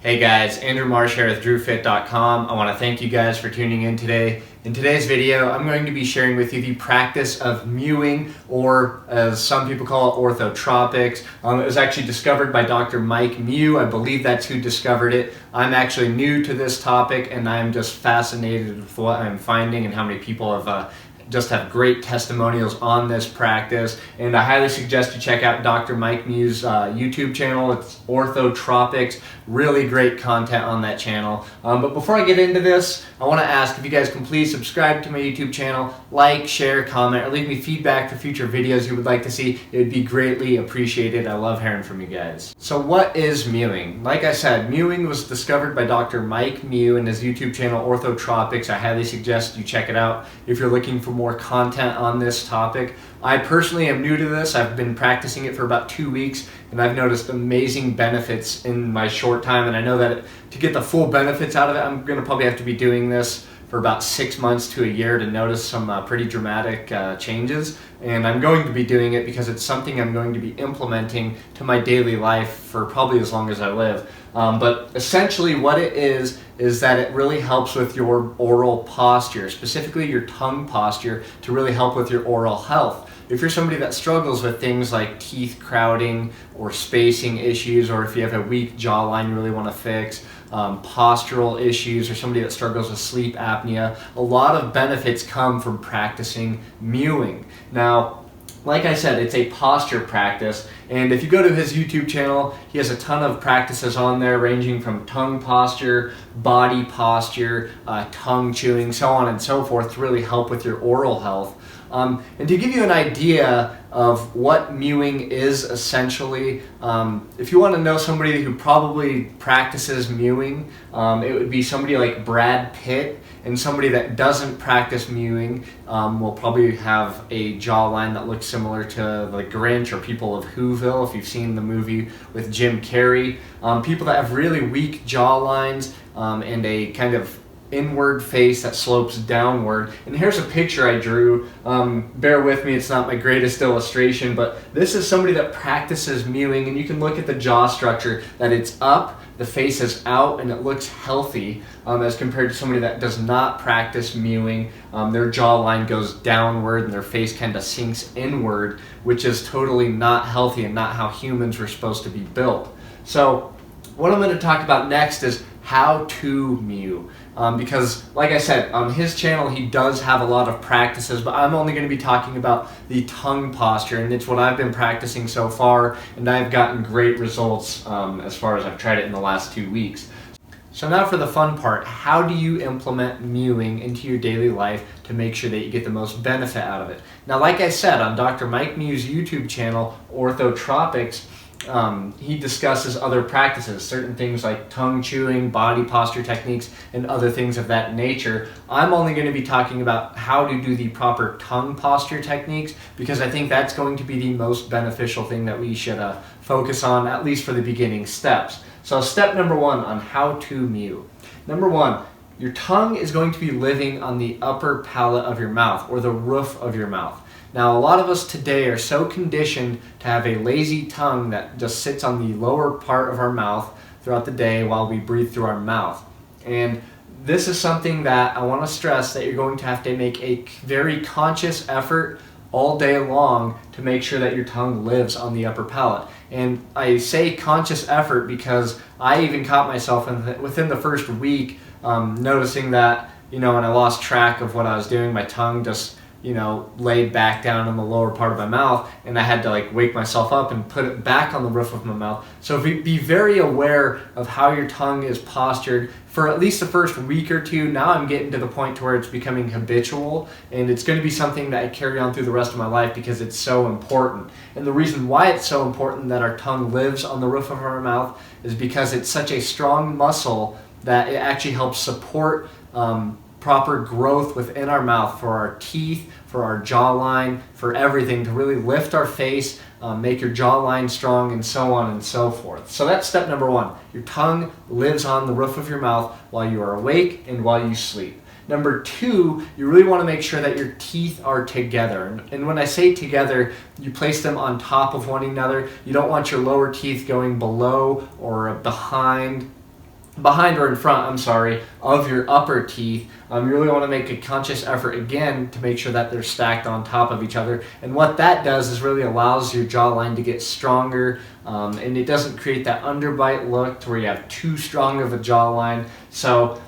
Hey guys, Andrew Marsh here with DrewFit.com. I want to thank you guys for tuning in today. In today's video, I'm going to be sharing with you the practice of mewing, or as some people call it, orthotropics. It was actually discovered by Dr. Mike Mew. I believe that's who discovered it. I'm actually new to this topic and I'm just fascinated with what I'm finding and how many people have have great testimonials on this practice, and I highly suggest you check out Dr. Mike Mew's YouTube channel. It's Orthotropics. Really great content on that channel. But before I get into this, I want to ask if you guys can please subscribe to my YouTube channel, like, share, comment, or leave me feedback for future videos you would like to see. It would be greatly appreciated. I love hearing from you guys. So what is mewing? Like I said, mewing was discovered by Dr. Mike Mew and his YouTube channel Orthotropics. I highly suggest you check it out if you're looking for more content on this topic. I personally am new to this. I've been practicing it for about 2 weeks and I've noticed amazing benefits in my short time, and I know that to get the full benefits out of it, I'm going to probably have to be doing this for about 6 months to a year to notice some pretty dramatic changes, and I'm going to be doing it because it's something I'm going to be implementing to my daily life for probably as long as I live. But essentially what it is that it really helps with your oral posture, specifically your tongue posture, to really help with your oral health. If you're somebody that struggles with things like teeth crowding or spacing issues, or if you have a weak jawline you really want to fix, postural issues, or somebody that struggles with sleep apnea, a lot of benefits come from practicing mewing. Now, like I said, it's a posture practice, and if you go to his YouTube channel, he has a ton of practices on there ranging from tongue posture, body posture, tongue chewing, so on and so forth, to really help with your oral health. And to give you an idea of what mewing is essentially, if you want to know somebody who probably practices mewing, it would be somebody like Brad Pitt, and somebody that doesn't practice mewing will probably have a jawline that looks similar to the Grinch or people of Whoville, if you've seen the movie with Jim Carrey. People that have really weak jawlines and a kind of inward face that slopes downward. And here's a picture I drew. Bear with me, it's not my greatest illustration, but this is somebody that practices mewing, and you can look at the jaw structure, that it's up, the face is out, and it looks healthy, as compared to somebody that does not practice mewing. Their jawline goes downward and their face kind of sinks inward, which is totally not healthy and not how humans were supposed to be built. So what I'm going to talk about next is how to mew. Because like I said, on his channel he does have a lot of practices, but I'm only going to be talking about the tongue posture, and it's what I've been practicing so far, and I've gotten great results as far as I've tried it in the last 2 weeks. So now for the fun part, how do you implement mewing into your daily life to make sure that you get the most benefit out of it? Now, like I said, on Dr. Mike Mew's YouTube channel, Orthotropics, he discusses other practices, certain things like tongue chewing, body posture techniques, and other things of that nature. I'm only going to be talking about how to do the proper tongue posture techniques, because I think that's going to be the most beneficial thing that we should focus on, at least for the beginning steps. So step number 1 on how to mew. Number 1, your tongue is going to be living on the upper palate of your mouth, or the roof of your mouth. Now, a lot of us today are so conditioned to have a lazy tongue that just sits on the lower part of our mouth throughout the day while we breathe through our mouth. And this is something that I want to stress, that you're going to have to make a very conscious effort all day long to make sure that your tongue lives on the upper palate. And I say conscious effort because I even caught myself within the first week noticing that, when I lost track of what I was doing, my tongue just laid back down in the lower part of my mouth, and I had to wake myself up and put it back on the roof of my mouth. So be very aware of how your tongue is postured for at least the first week or two. Now I'm getting to the point to where it's becoming habitual, and it's going to be something that I carry on through the rest of my life because it's so important. And the reason why it's so important that our tongue lives on the roof of our mouth is because it's such a strong muscle that it actually helps support proper growth within our mouth for our teeth, for our jawline, for everything, to really lift our face, make your jawline strong, and so on and so forth. So that's step number 1. Your tongue lives on the roof of your mouth while you are awake and while you sleep. Number 2, you really want to make sure that your teeth are together. And when I say together, you place them on top of one another. You don't want your lower teeth going below or behind behind or in front, I'm sorry, of your upper teeth. You really want to make a conscious effort again to make sure that they're stacked on top of each other. And what that does is really allows your jawline to get stronger, and it doesn't create that underbite look to where you have too strong of a jawline. So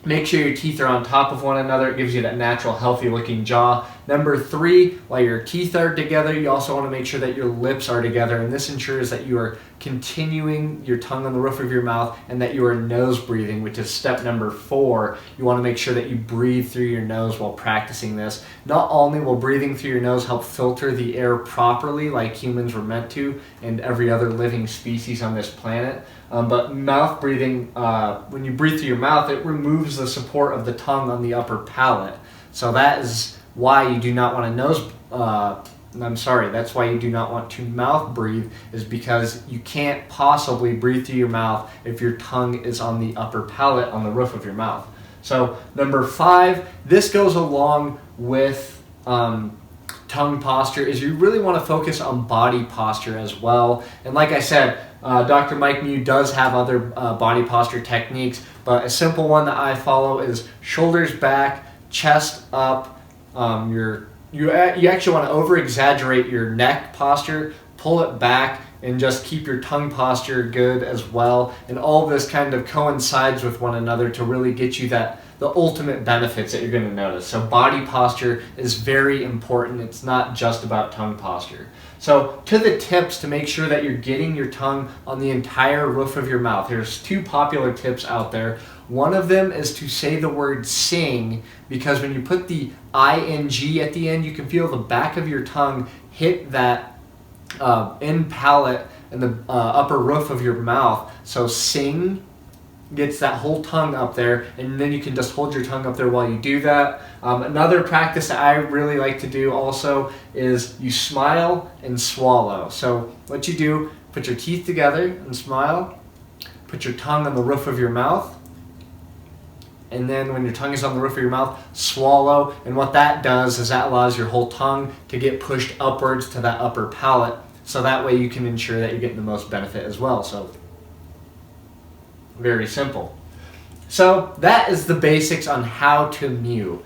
make sure your teeth are on top of one another. It gives you that natural, healthy looking jaw. Number 3, while your teeth are together, you also want to make sure that your lips are together, and this ensures that you are continuing your tongue on the roof of your mouth and that you are nose breathing, which is step number 4. You want to make sure that you breathe through your nose while practicing this. Not only will breathing through your nose help filter the air properly like humans were meant to and every other living species on this planet, but mouth breathing, when you breathe through your mouth, it removes the support of the tongue on the upper palate. So that is why you do not want to that's why you do not want to mouth breathe, is because you can't possibly breathe through your mouth if your tongue is on the upper palate on the roof of your mouth. So number 5, this goes along with tongue posture, is you really want to focus on body posture as well. And like I said, Dr. Mike Mew does have other body posture techniques, but a simple one that I follow is shoulders back, chest up. You actually want to over-exaggerate your neck posture, pull it back, and just keep your tongue posture good as well. And all of this kind of coincides with one another to really get you the ultimate benefits that you're going to notice. So body posture is very important. It's not just about tongue posture. So to the tips to make sure that you're getting your tongue on the entire roof of your mouth. There's 2 popular tips out there. One of them is to say the word sing, because when you put the ing at the end, you can feel the back of your tongue hit that end palate and the upper roof of your mouth. So sing gets that whole tongue up there, and then you can just hold your tongue up there while you do that. Another practice that I really like to do also is you smile and swallow. So what you do, put your teeth together and smile, put your tongue on the roof of your mouth, and then when your tongue is on the roof of your mouth, swallow. And what that does is that allows your whole tongue to get pushed upwards to that upper palate, so that way you can ensure that you're getting the most benefit as well. So very simple. So that is the basics on how to mew.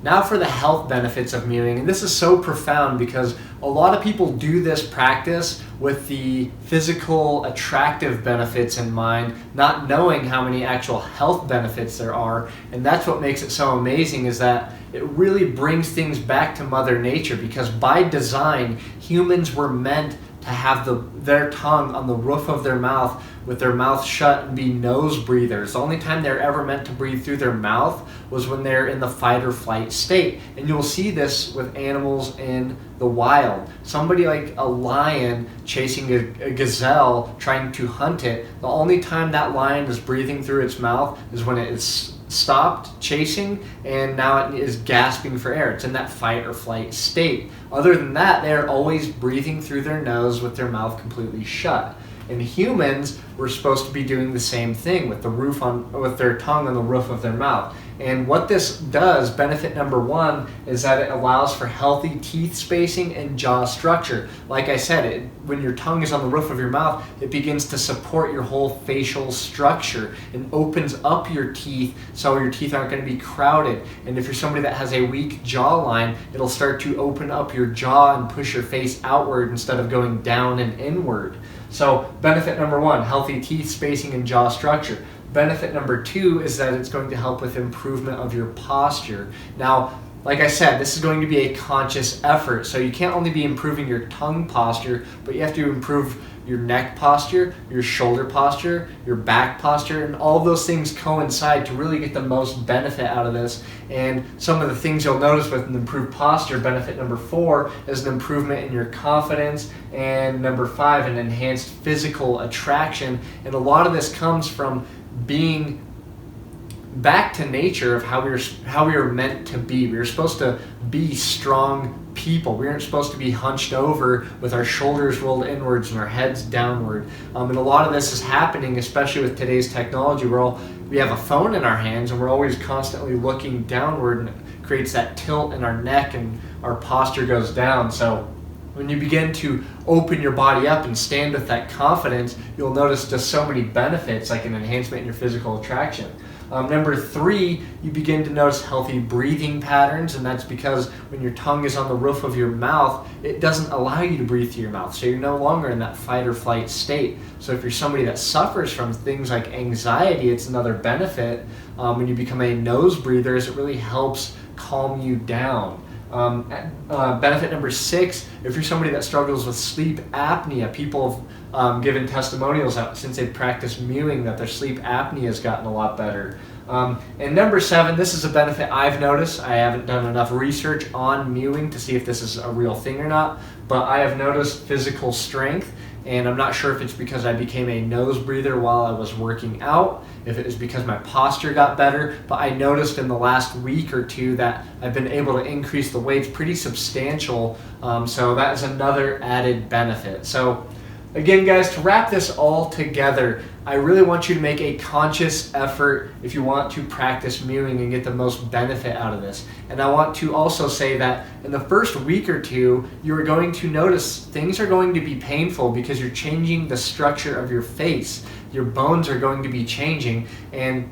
Now for the health benefits of mewing, and this is so profound because a lot of people do this practice with the physical attractive benefits in mind, not knowing how many actual health benefits there are. And that's what makes it so amazing, is that it really brings things back to Mother Nature, because by design, humans were meant to have their tongue on the roof of their mouth with their mouth shut and be nose breathers. The only time they're ever meant to breathe through their mouth was when they're in the fight or flight state. And you'll see this with animals in the wild. Somebody like a lion chasing a gazelle trying to hunt it, the only time that lion is breathing through its mouth is when it is stopped chasing and now it is gasping for air. It's in that fight or flight state. Other than that, they're always breathing through their nose with their mouth completely shut. And humans were supposed to be doing the same thing with with their tongue on the roof of their mouth. And what this does, benefit number 1, is that it allows for healthy teeth spacing and jaw structure. Like I said, when your tongue is on the roof of your mouth, it begins to support your whole facial structure and opens up your teeth so your teeth aren't going to be crowded. And if you're somebody that has a weak jawline, it'll start to open up your jaw and push your face outward instead of going down and inward. So benefit number 1, healthy teeth spacing and jaw structure. Benefit number 2 is that it's going to help with improvement of your posture. Now, like I said, this is going to be a conscious effort, so you can't only be improving your tongue posture, but you have to improve your neck posture, your shoulder posture, your back posture, and all those things coincide to really get the most benefit out of this. And some of the things you'll notice with an improved posture, benefit number 4 is an improvement in your confidence, and number 5, an enhanced physical attraction. And a lot of this comes from being back to nature of how we were meant to be. We were supposed to be strong people. We aren't supposed to be hunched over with our shoulders rolled inwards and our heads downward. And a lot of this is happening, especially with today's technology. We have a phone in our hands and we're always constantly looking downward, and it creates that tilt in our neck and our posture goes down. So When you begin to open your body up and stand with that confidence, you'll notice just so many benefits, like an enhancement in your physical attraction. Number 3, you begin to notice healthy breathing patterns, and that's because when your tongue is on the roof of your mouth, it doesn't allow you to breathe through your mouth, so you're no longer in that fight or flight state. So if you're somebody that suffers from things like anxiety, it's another benefit. When you become a nose breather, is it really helps calm you down. Benefit number 6, if you're somebody that struggles with sleep apnea, people have given testimonials out since they've practiced mewing that their sleep apnea has gotten a lot better. And number 7, this is a benefit I've noticed. I haven't done enough research on mewing to see if this is a real thing or not, but I have noticed physical strength. And I'm not sure if it's because I became a nose breather while I was working out, if it was because my posture got better, but I noticed in the last week or 2 that I've been able to increase the weights pretty substantial, so that is another added benefit. So again, guys, to wrap this all together, I really want you to make a conscious effort if you want to practice mewing and get the most benefit out of this. And I want to also say that in the first week or 2, you are going to notice things are going to be painful because you're changing the structure of your face. Your bones are going to be changing, and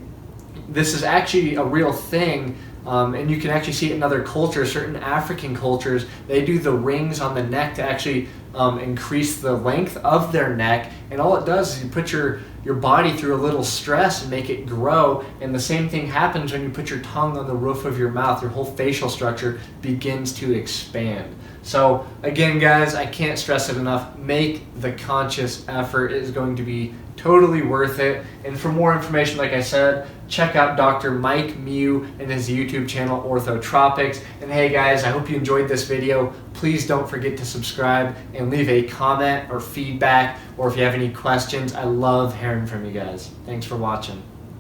this is actually a real thing. And you can actually see it in other cultures. Certain African cultures, they do the rings on the neck to actually increase the length of their neck, and all it does is you put your body through a little stress and make it grow, and the same thing happens when you put your tongue on the roof of your mouth. Your whole facial structure begins to expand. So again, guys, I can't stress it enough. Make the conscious effort. It is going to be totally worth it. And for more information, like I said, check out Dr. Mike Mew and his YouTube channel, Orthotropics. And hey guys, I hope you enjoyed this video. Please don't forget to subscribe and leave a comment or feedback, or if you have any questions. I love hearing from you guys. Thanks for watching.